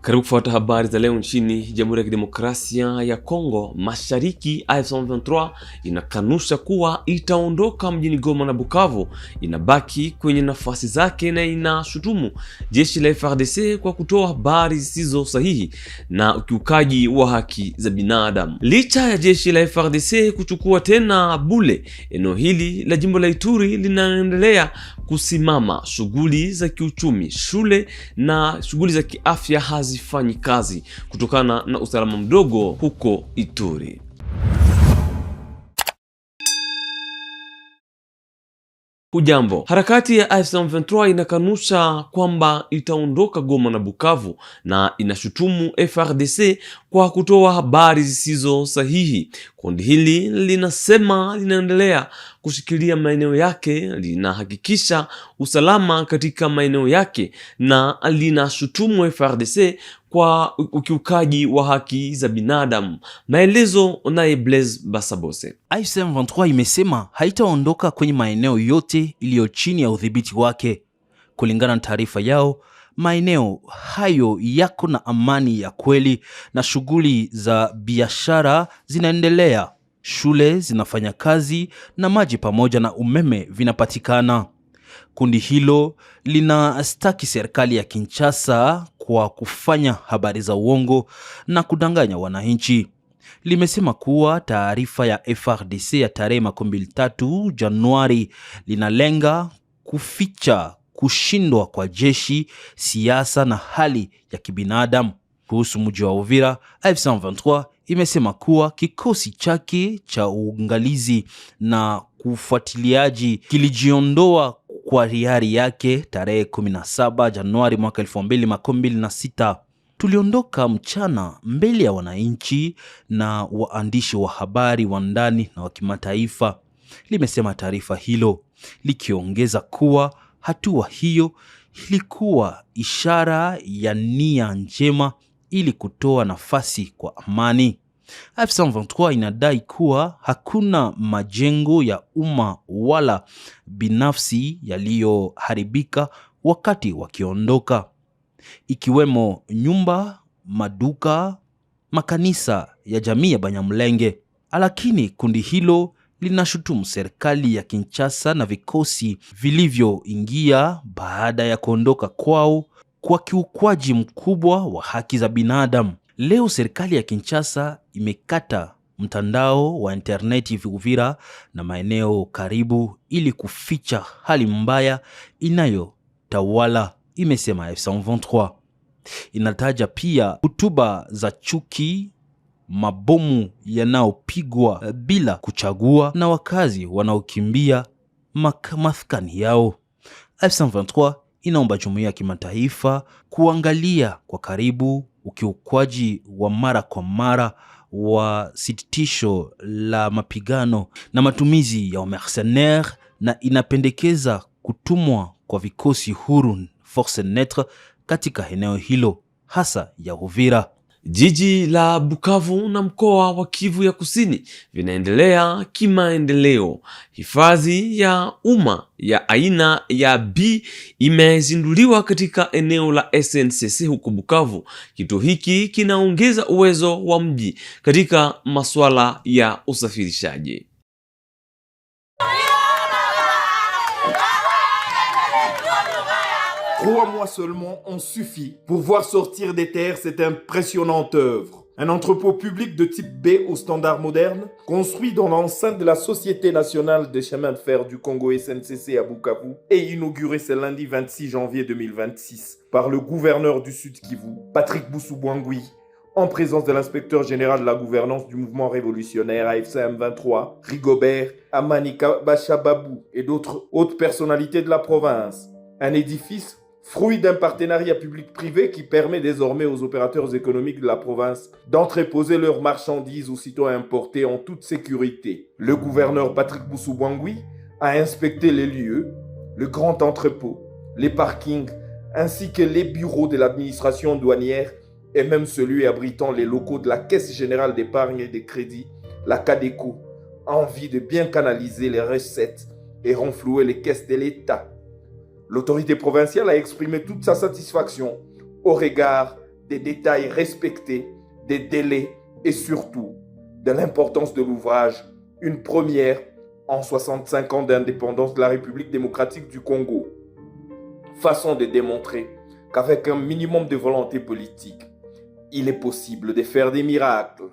Karibu kufuata habari za leo. Nchini Jamhuri ya Kidemokrasia ya Kongo Mashariki, M23 inakanusha kuwa itaondoka mjini Goma na Bukavu, inabaki kwenye nafasi zake na inashutumu jeshi la FARDC kwa kutoa habari zisizo sahihi na ukiukaji wa haki za binadamu. Licha ya jeshi la FARDC kuchukua tena Bule, eneo hili la jimbo la Ituri linaendelea kusimama. Shughuli za kiuchumi, shule na shughuli za kiafya hazifanyi kazi kutokana na usalama mdogo huko Ituri. Hujambo. Harakati ya M23 inakanusha kwamba itaondoka Goma na Bukavu na inashutumu FARDC kwa kutoa habari zisizo sahihi. Kundi hili linasema linaendelea kushikilia maeneo yake, linahakikisha usalama katika maeneo yake na linashutumu FARDC kwa ukiukaji wa haki za binadamu. Maelezo naye Blaise Basabose. M23 imesema haitaondoka kwenye maeneo yote iliyo chini ya udhibiti wake. Kulingana na taarifa yao, maeneo hayo yako na amani ya kweli na shughuli za biashara zinaendelea, shule zinafanya kazi na maji pamoja na umeme vinapatikana. Kundi hilo linastaki serikali ya Kinshasa kwa kufanya habari za uongo na kudanganya wananchi. Limesema kuwa taarifa ya FARDC ya tarehe 23 Januari linalenga kuficha kushindwa kwa jeshi, siasa na hali ya kibinadamu. Kuhusu mji wa Uvira, M23 imesema kuwa kikosi chake cha uangalizi na kufuatiliaji kilijiondoa kwa hiari yake tarehe 17 Januari mwaka 2026. Tuliondoka mchana mbele ya wananchi na waandishi wa habari wa ndani na wa kimataifa, limesema taarifa hilo, likiongeza kuwa hatua hiyo ilikuwa ishara ya nia njema ili kutoa nafasi kwa amani. M23 inadai kuwa hakuna majengo ya umma wala binafsi yaliyoharibika wakati wakiondoka, ikiwemo nyumba, maduka, makanisa ya jamii ya Banyamulenge. Lakini kundi hilo linashutumu serikali ya Kinshasa na vikosi vilivyoingia baada ya kuondoka kwao kwa kiukwaji mkubwa wa haki za binadamu. Leo serikali ya Kinshasa imekata mtandao wa interneti Uvira na maeneo karibu ili kuficha hali mbaya inayotawala, imesema M23. Inataja pia hotuba za chuki, mabomu yanayopigwa bila kuchagua na wakazi wanaokimbia maskani yao. M23 inaomba jumuiya ya kimataifa kuangalia kwa karibu ukiukwaji wa mara kwa mara wa sitisho la mapigano na matumizi ya mercenaires, na inapendekeza kutumwa kwa vikosi huru force neutre katika eneo hilo hasa ya Uvira. Jiji la Bukavu na mkoa wa Kivu ya Kusini vinaendelea kimaendeleo. Hifadhi ya umma ya aina ya B imezinduliwa katika eneo la SNCC huko Bukavu. Kituo hiki kinaongeza uwezo wa mji katika masuala ya usafirishaji. 3 mois seulement ont suffi pour voir sortir des terres cette impressionnante œuvre. Un entrepôt public de type B au standard moderne, construit dans l'enceinte de la Société nationale des chemins de fer du Congo SNCC à Bukavu et inauguré ce lundi 26 janvier 2026 par le gouverneur du Sud Kivu, Patrick Boussou-Bouangui, en présence de l'inspecteur général de la gouvernance du mouvement révolutionnaire AFC M23, Rigobert Amanika Bachababou et d'autres hautes personnalités de la province. Un édifice fruit d'un partenariat public-privé qui permet désormais aux opérateurs économiques de la province d'entreposer leurs marchandises aussitôt importées en toute sécurité. Le gouverneur Patrick Boussou-Bouangui a inspecté les lieux, le grand entrepôt, les parkings, ainsi que les bureaux de l'administration douanière et même celui abritant les locaux de la Caisse générale d'épargne et de crédit, la CADECO, en vue de bien canaliser les recettes et renflouer les caisses de l'État. L'autorité provinciale a exprimé toute sa satisfaction au regard des détails respectés, des délais et surtout de l'importance de l'ouvrage, une première en 65 ans d'indépendance de la République démocratique du Congo. Façon de démontrer qu'avec un minimum de volonté politique, il est possible de faire des miracles.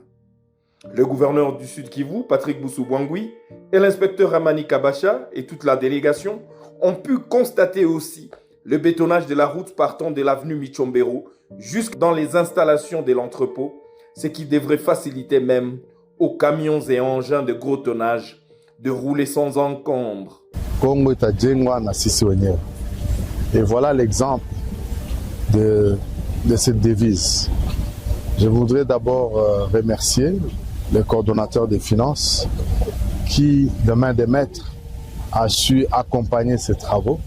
Le gouverneur du Sud Kivu, Patrick Boussou-Bouangui, et l'inspecteur Ramani Kabacha et toute la délégation ont pu constater aussi le bétonnage de la route partant de l'avenue Michombero jusque dans les installations de l'entrepôt, ce qui devrait faciliter même aux camions et engins de gros tonnage de rouler sans encombre. Congo itajengwa na sisi wenyewe. Et voilà l'exemple de cette devise. Je voudrais d'abord remercier le coordonnateur des finances qui, de main de maître, a su accompagner ces travaux.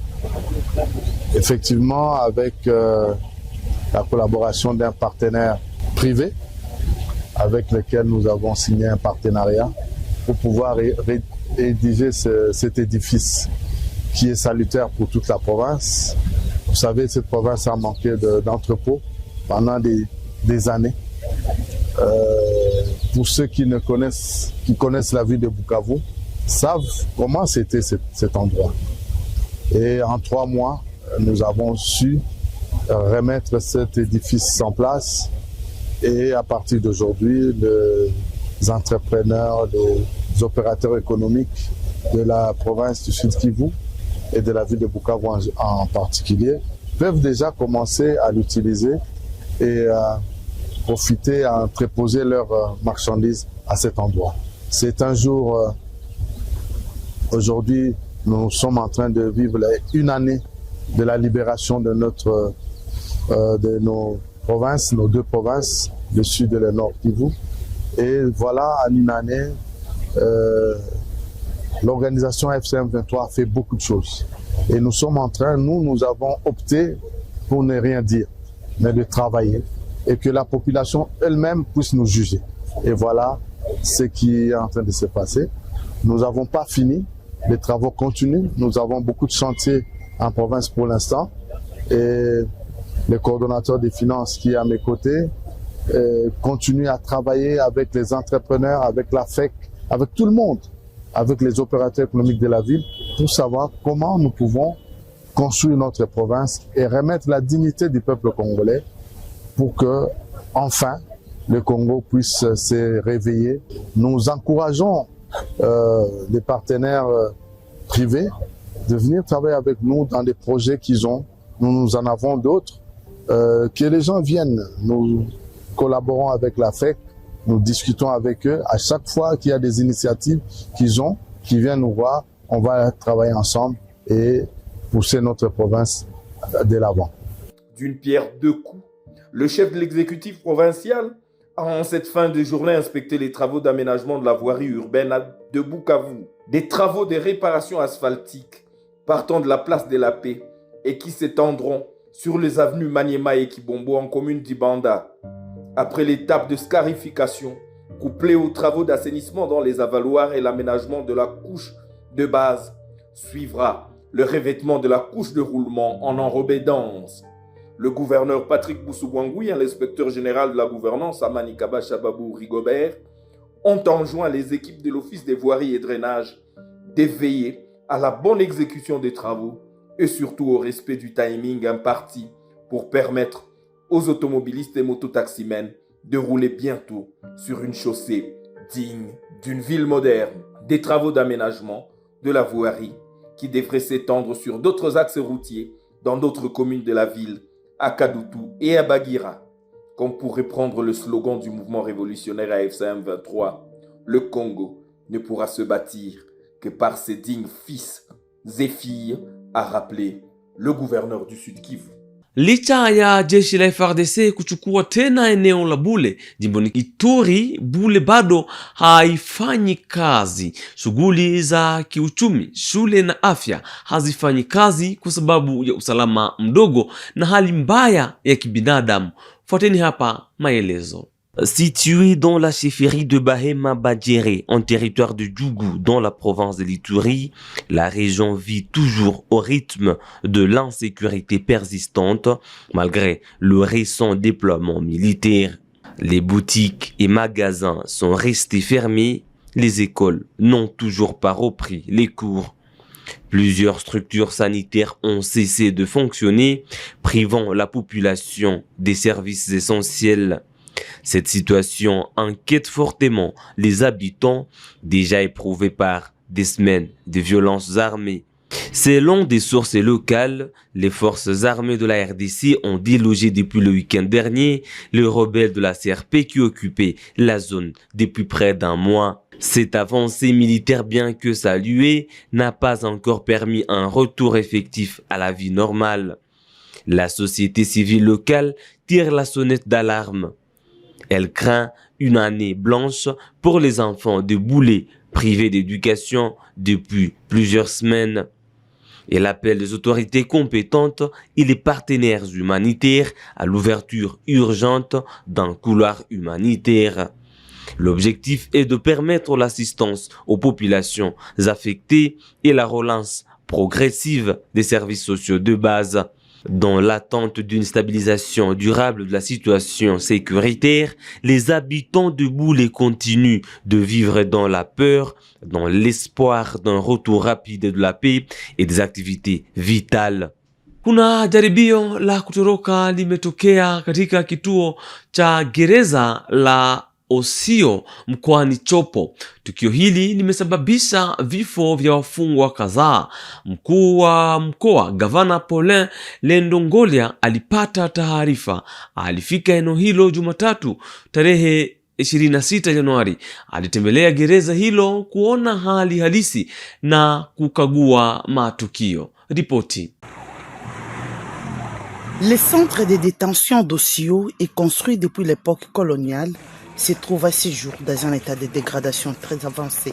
Effectivement, avec la collaboration d'un partenaire privé avec lequel nous avons signé un partenariat pour pouvoir rédiger cet édifice qui est salutaire pour toute la province. Vous savez, cette province a manqué d'entrepôts pendant des années. Pour ceux qui connaissent la ville de Bukavu, savent comment c'était cet endroit. Et en 3 mois, nous avons su remettre cet édifice en place. Et à partir d'aujourd'hui, les entrepreneurs, les opérateurs économiques de la province du Sud Kivu et de la ville de Bukavu en particulier peuvent déjà commencer à l'utiliser et profiter à entreposer leurs marchandises à cet endroit. C'est un jour, aujourd'hui, nous sommes en train de vivre une année de la libération de nos provinces, nos 2 provinces, le Sud et le Nord Kivu. Et voilà, en une année, l'organisation FCM 23 a fait beaucoup de choses. Et nous sommes en train, nous avons opté pour ne rien dire, mais de travailler et que la population elle-même puisse nous juger. Et voilà ce qui est en train de se passer. Nous n'avons pas fini, les travaux continuent. Nous avons beaucoup de chantiers en province pour l'instant. Et le coordonnateur des finances qui est à mes côtés continue à travailler avec les entrepreneurs, avec la FEC, avec tout le monde, avec les opérateurs économiques de la ville, pour savoir comment nous pouvons construire notre province et remettre la dignité du peuple congolais pour que, enfin, le Congo puisse se réveiller. Nous encourageons les partenaires privés de venir travailler avec nous dans des projets qu'ils ont. Nous en avons d'autres. Que les gens viennent. Nous collaborons avec la FEC, nous discutons avec eux. À chaque fois qu'il y a des initiatives qu'ils ont, qui viennent nous voir, on va travailler ensemble et pousser notre province de l'avant. D'une pierre 2 coups, le chef de l'exécutif provincial a en cette fin de journée inspecté les travaux d'aménagement de la voirie urbaine de Bukavu. Des travaux de réparation asphaltique partant de la place de la Paix et qui s'étendront sur les avenues Maniema et Kibombo en commune d'Ibanda. Après l'étape de scarification, couplée aux travaux d'assainissement dans les avaloirs et l'aménagement de la couche de base, suivra le revêtement de la couche de roulement en enrobé dense. Le gouverneur Patrick Boussou-Bouangui et l'inspecteur général de la gouvernance Amani Kabacha Babou Rigobert ont enjoint les équipes de l'Office des voiries et drainages de veiller à la bonne exécution des travaux et surtout au respect du timing imparti pour permettre aux automobilistes et mototaximens de rouler bientôt sur une chaussée digne d'une ville moderne. Des travaux d'aménagement de la voirie qui devraient s'étendre sur d'autres axes routiers dans d'autres communes de la ville, à Kadutu et à Bagira. Comme pour reprendre le slogan du mouvement révolutionnaire AFCM 23, le Congo ne pourra se bâtir que par ses dignes fils et filles, a rappelé le gouverneur du Sud Kivu. Licha ya jeshi la FARDC kuchukua tena eneo la Bule jimboni Ituri, Bule bado haifanyi kazi. Shughuli za kiuchumi, shule na afya hazifanyi kazi kwa sababu ya usalama mdogo na hali mbaya ya kibinadamu. Fuateni hapa maelezo. Situé dans la chefferie de Bahema Badjere, en territoire de Djougou, dans la province de l'Ituri, la région vit toujours au rythme de l'insécurité persistante, malgré le récent déploiement militaire. Les boutiques et magasins sont restés fermés, les écoles n'ont toujours pas repris les cours. Plusieurs structures sanitaires ont cessé de fonctionner, privant la population des services essentiels. Cette situation inquiète fortement les habitants, déjà éprouvés par des semaines de violences armées. Selon des sources locales, les forces armées de la RDC ont délogé depuis le week-end dernier les rebelles de la CRP qui occupaient la zone depuis près d'un mois. Cette avancée militaire, bien que saluée, n'a pas encore permis un retour effectif à la vie normale. La société civile locale tire la sonnette d'alarme. Elle craint une année blanche pour les enfants de Boulé, privés d'éducation depuis plusieurs semaines. Elle appelle les autorités compétentes et les partenaires humanitaires à l'ouverture urgente d'un couloir humanitaire. L'objectif est de permettre l'assistance aux populations affectées et la relance progressive des services sociaux de base. Dans l'attente d'une stabilisation durable de la situation sécuritaire, les habitants de Boulé continuent de vivre dans la peur, dans l'espoir d'un retour rapide de la paix et des activités vitales. Kuna jaribio la kutoroka limetokea katika kituo cha gereza la Osio mkoani Chopo. Tukio hili limesababisha vifo vya wafungwa kadhaa. Mkuu wa mkoa Gavana Paulin Lendongolia alipata taarifa. Alifika eneo hilo Jumatatu tarehe 26 Januari. Alitembelea gereza hilo kuona hali halisi na kukagua matukio. Ripoti. Le centre de détention d'Osio est construit depuis l'époque coloniale, se trouve à ce jour dans un état de dégradation très avancé.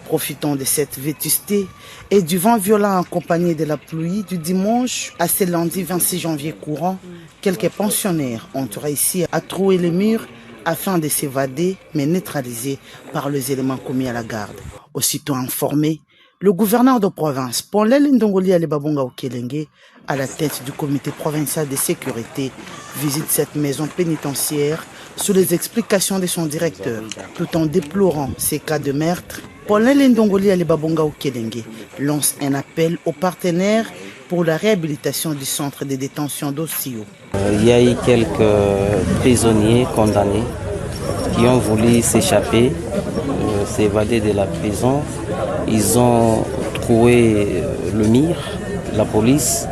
Profitant de cette vétusté et du vent violent accompagné de la pluie du dimanche à ce lundi 26 janvier courant, quelques pensionnaires ont réussi à trouer les murs afin de s'évader, mais neutralisés par les éléments commis à la garde. Aussitôt informé, le gouverneur de province, Paulin Lendongolia Alibabonga Okelenge, à la tête du comité provincial de sécurité, visite cette maison pénitentiaire sous les explications de son directeur. Tout en déplorant ces cas de meurtre, Paulin Lendongolia Alibabonga Okelenge lance un appel aux partenaires pour la réhabilitation du centre de détention d'Osio. Il y a eu quelques prisonniers condamnés qui ont voulu s'échapper, s'évader de la prison. Ils ont trouvé le mur, la police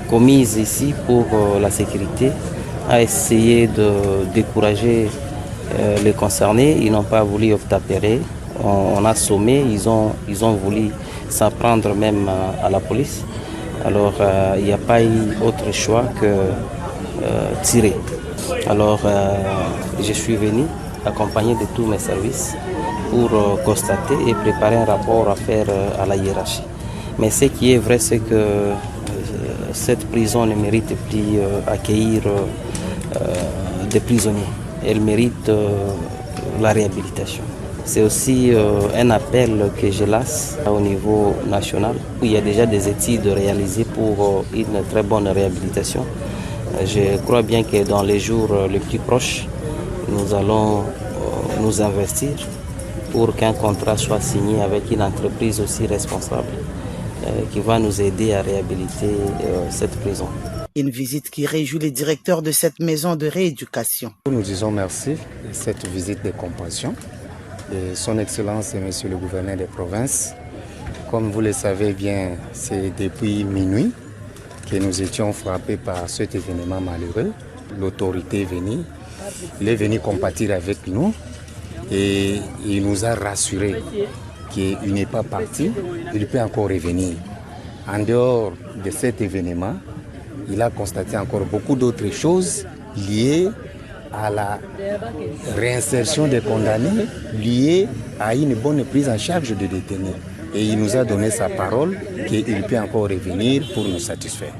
commise ici pour la sécurité a essayé de décourager les concernés. Ils n'ont pas voulu obtempérer. On a sommé, ils ont voulu s'en prendre même à la police. Alors il n'y a pas eu autre choix que tirer. Alors je suis venu accompagné de tous mes services pour constater et préparer un rapport à faire à la hiérarchie. Mais ce qui est vrai, c'est que cette prison ne mérite plus accueillir des prisonniers. Elle mérite la réhabilitation. C'est aussi un appel que je lance au niveau national. Il y a déjà des études réalisées pour une très bonne réhabilitation. Je crois bien que dans les jours les plus proches, nous allons nous investir pour qu'un contrat soit signé avec une entreprise aussi responsable qui va nous aider à réhabiliter cette prison. Une visite qui réjouit les directeurs de cette maison de rééducation. Nous disons merci de cette visite de compassion de Son Excellence et Monsieur le Gouverneur des provinces. Comme vous le savez bien, c'est depuis minuit que nous étions frappés par cet événement malheureux. L'autorité est venue, il est venu compatir avec nous et il nous a rassurés qu'il n'est pas parti, il peut encore revenir. En dehors de cet événement, il a constaté encore beaucoup d'autres choses liées à la réinsertion des condamnés, liées à une bonne prise en charge des détenus. Et il nous a donné sa parole qu'il peut encore revenir pour nous satisfaire.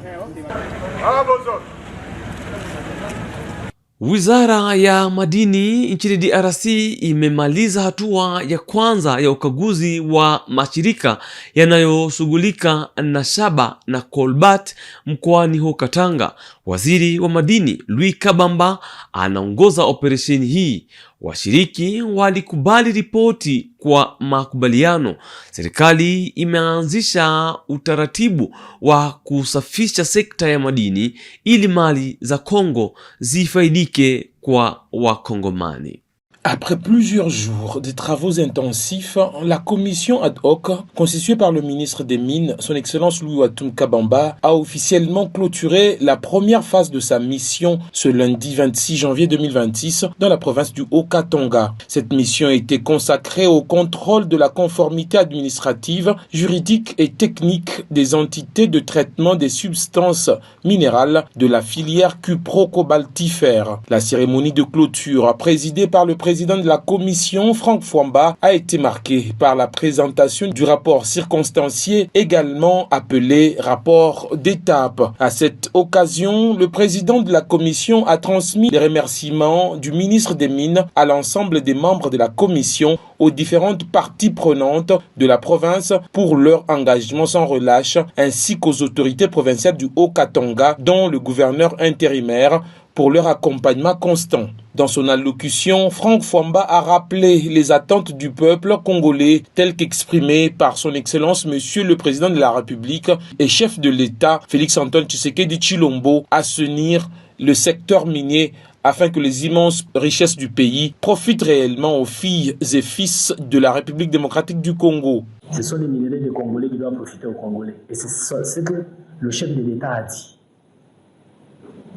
Wizara ya madini nchini DRC imemaliza hatua ya kwanza ya ukaguzi wa mashirika yanayoshughulika na shaba na kolbat mkoani huko Katanga. Waziri wa madini Louis Kabamba anaongoza operesheni hii. Washiriki walikubali ripoti kwa makubaliano. Serikali imeanzisha utaratibu wa kusafisha sekta ya madini ili mali za Kongo zifaidike kwa Wakongomani. Après plusieurs jours de travaux intensifs, la commission ad hoc, constituée par le ministre des Mines, son Excellence Louis Watoum Kabamba, a officiellement clôturé la première phase de sa mission ce lundi 26 janvier 2026 dans la province du Haut-Katanga. Cette mission était consacrée au contrôle de la conformité administrative, juridique et technique des entités de traitement des substances minérales de la filière cupro-cobaltifère. La cérémonie de clôture, présidée par le président de la commission, Franck Fouamba, a été marqué par la présentation du rapport circonstancié, également appelé rapport d'étape. À cette occasion, le président de la commission a transmis les remerciements du ministre des Mines à l'ensemble des membres de la commission, aux différentes parties prenantes de la province pour leur engagement sans relâche, ainsi qu'aux autorités provinciales du Haut-Katanga, dont le gouverneur intérimaire, pour leur accompagnement constant. Dans son allocution, Franck Fouamba a rappelé les attentes du peuple congolais telles qu'exprimées par son Excellence Monsieur le Président de la République et chef de l'État Félix-Antoine Tshisekedi Tshilombo, assainir le secteur minier afin que les immenses richesses du pays profitent réellement aux filles et fils de la République démocratique du Congo. Ce sont les minéraux des Congolais qui doivent profiter aux Congolais. Et c'est ce que le chef de l'État a dit.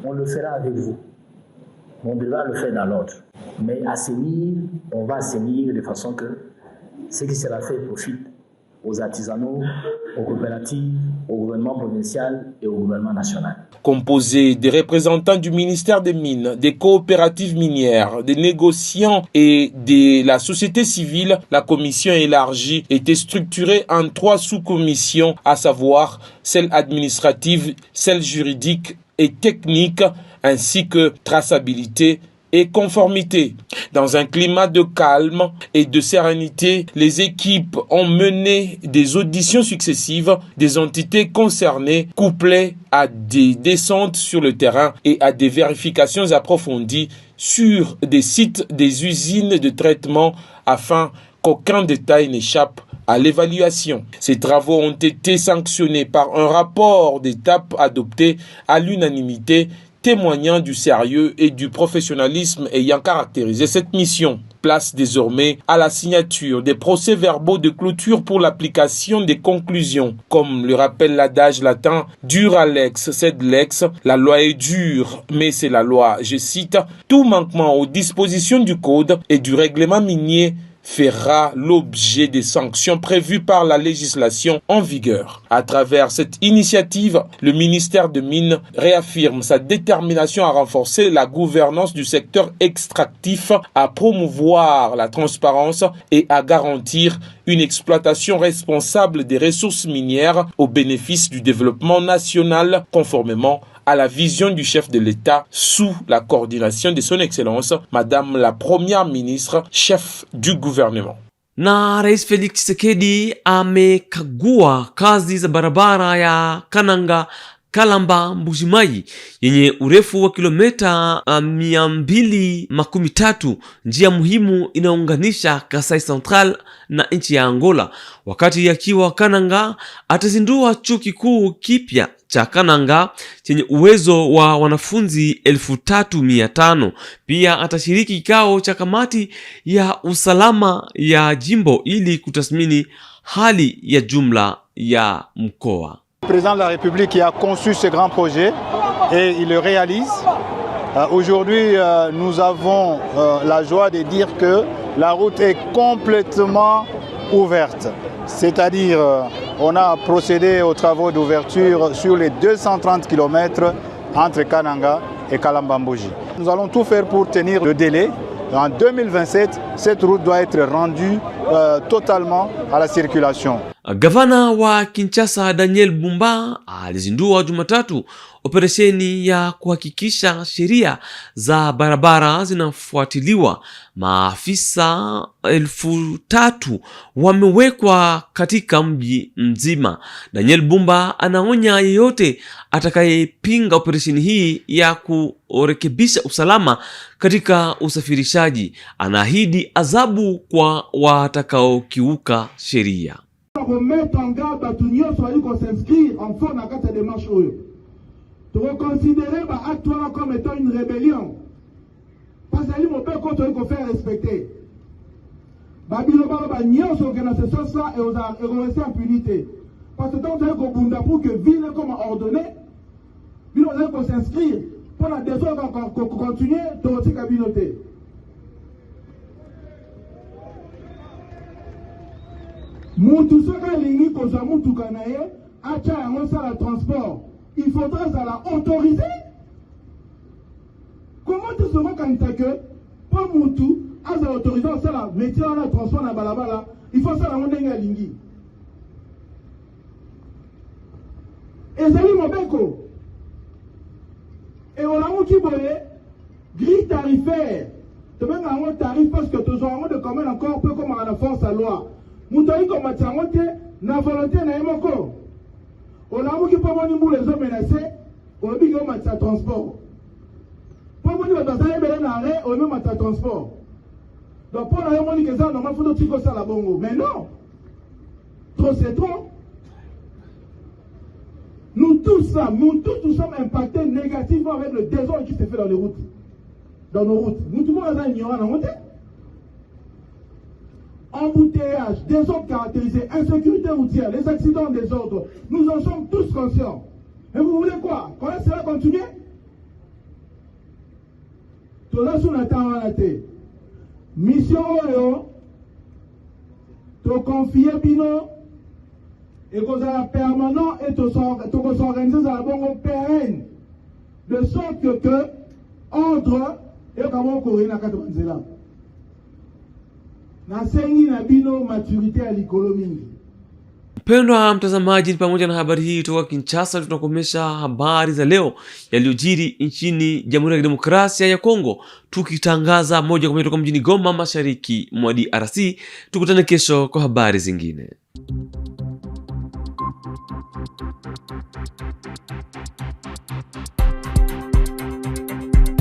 On le fera avec vous. On devra le faire dans l'ordre. Mais assainir, on va assainir de façon que ce qui sera fait profite aux artisanaux, aux coopératives, au gouvernement provincial et au gouvernement national. Composé des représentants du ministère des Mines, des coopératives minières, des négociants et de la société civile, la commission élargie était structurée en 3 sous-commissions, à savoir celle administrative, celle juridique et technique, ainsi que traçabilité et conformité. Dans un climat de calme et de sérénité, les équipes ont mené des auditions successives des entités concernées, couplées à des descentes sur le terrain et à des vérifications approfondies sur des sites des usines de traitement afin qu'aucun détail n'échappe à l'évaluation. Ces travaux ont été sanctionnés par un rapport d'étape adopté à l'unanimité, témoignant du sérieux et du professionnalisme ayant caractérisé cette mission. Place désormais à la signature des procès-verbaux de clôture pour l'application des conclusions. Comme le rappelle l'adage latin, dura lex sed lex, la loi est dure, mais c'est la loi. Je cite, tout manquement aux dispositions du code et du règlement minier fera l'objet des sanctions prévues par la législation en vigueur. À travers cette initiative, le ministère des Mines réaffirme sa détermination à renforcer la gouvernance du secteur extractif, à promouvoir la transparence et à garantir une exploitation responsable des ressources minières au bénéfice du développement national, conformément à la vision du chef de l'État sous la coordination de son Excellence, Madame la Première ministre, chef du gouvernement. Na Rais Felix Tshisekedi amekagua kazi za barabara ya Kananga Kalamba Mbujimayi yenye urefu wa kilomita 213, njia muhimu inaunganisha Kasai Central na nchi ya Angola. Wakati akiwa Kananga, atazindua chuo kikuu kipya cha Kananga chenye uwezo wa wanafunzi 3500. Pia atashiriki kikao cha kamati ya usalama ya jimbo ili kutathmini hali ya jumla ya mkoa. Le président de la République qui a conçu ce grand projet et il le réalise. Aujourd'hui, nous avons la joie de dire que la route est complètement ouverte. C'est-à-dire, on a procédé aux travaux d'ouverture sur les 230 km entre Kananga et Kalamba Mbuji. Nous allons tout faire pour tenir le délai. En 2027, cette route doit être rendue totalement à la circulation. Gavana wa Kinshasa Daniel Bumba alizindua Jumatatu operesheni ya kuhakikisha sheria za barabara zinafuatiliwa. Maafisa 3,000 wamewekwa katika mji mzima. Daniel Bumba anaonya yeyote atakayepinga operesheni hii ya kurekebisha usalama katika usafirishaji. Anaahidi adhabu kwa watakaokiuka sheria. Remettre en garde bato nyonso ko s'inscrire en fond na kati ya démarche oyo. Reconsidérer ba acte wana comme étant une rébellion. Parce que mo pe ko to ko faire respecter. Ba bilo ba nyonso ke na ce sens là et aux rester impunité. Parce que tant que ko bunda pour que ville comme ordonné, bilo ko s'inscrire pour la désordre ko continuer to tika binoté. Mutu soka lingi kozwa mutuka na ye acha yango sala transport, il faudra la autoriser. Comment tu seras kanisa que pas mutu aza autoriser sala métier na transport na balabala, il faut sala ndenge lingi. Ezali mobeko et on a qui boye grille tarifaire. Tu veux un tarif parce que tu as de commun encore peu comme à la force à loi. Moutaï comme Matsangote, na volonté na yemoko. On a qui pas moni les hommes menacés, on a dit qu'on matcha transport. Pas moni les bazar ebele na arrêt, on a matcha transport. Donc pour la moni que ça normal faut tout ça la bongo. Mais non. Trop c'est trop. Nous tous là, nous tous sommes impactés négativement avec le désordre qui se fait dans les routes. Dans nos routes. Nous tout le monde est ignorant dans monter. Embouteillage, désordre caractérisé, insécurité routière, les accidents des ordres, nous en sommes tous conscients. Et vous voulez quoi? Quand cela continue? Tout là, on attend à la tête. Mission Oyo, te confier Bino, et qu'on a permanent et te s'organiser à la bonne pérenne. De sorte que, ordre, et comment courir na katwanzela. Na sengi na bino maturité ya likolo mingi. Mpendwa mtazamaji, pamoja na habari hii kutoka Kinshasa, tunakomesha habari za leo yaliyojiri nchini Jamhuri ya Kidemokrasia ya Kongo, tukitangaza moja kwa moja kutoka mjini Goma, mashariki mwa DRC. Tukutane kesho kwa habari zingine.